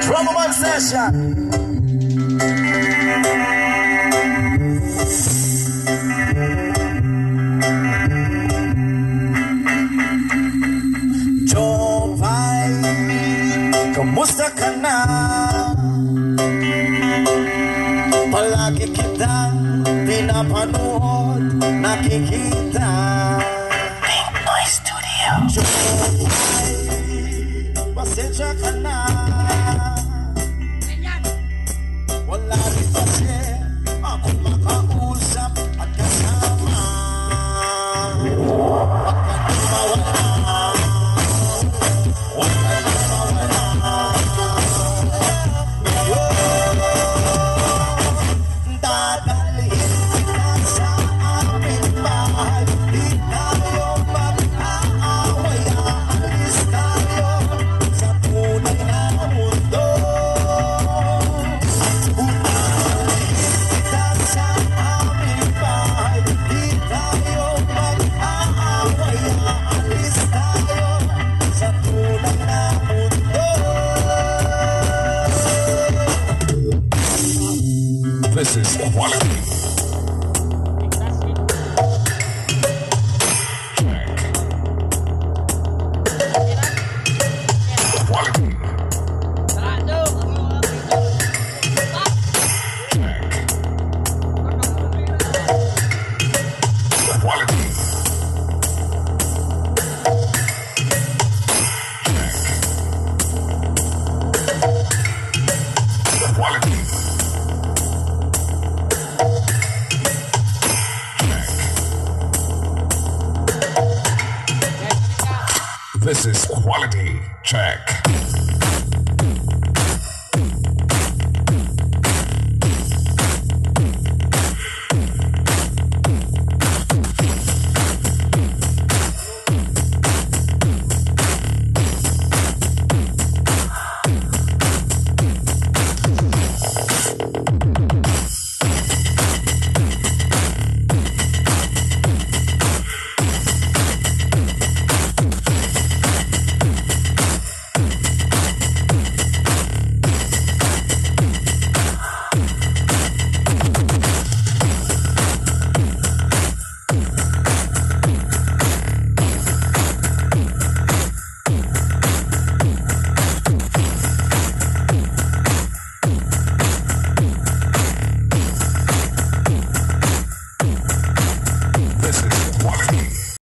Trouble session. Jopay, kamusta ka na? Palagi kitang pinapanood, nakikita. Big Noise Studio. Jopay, pasensya ka na. Wala rin kasi ako makausap at kasama. Huwag ka na mawala. Huwag ka na mawala. Dadalhin kita sa aming bahay. Di tayo mag-aaway. Aalis tayo sa tunay na mundo. This is quality. Quality. Quality. Quality. This is quality check.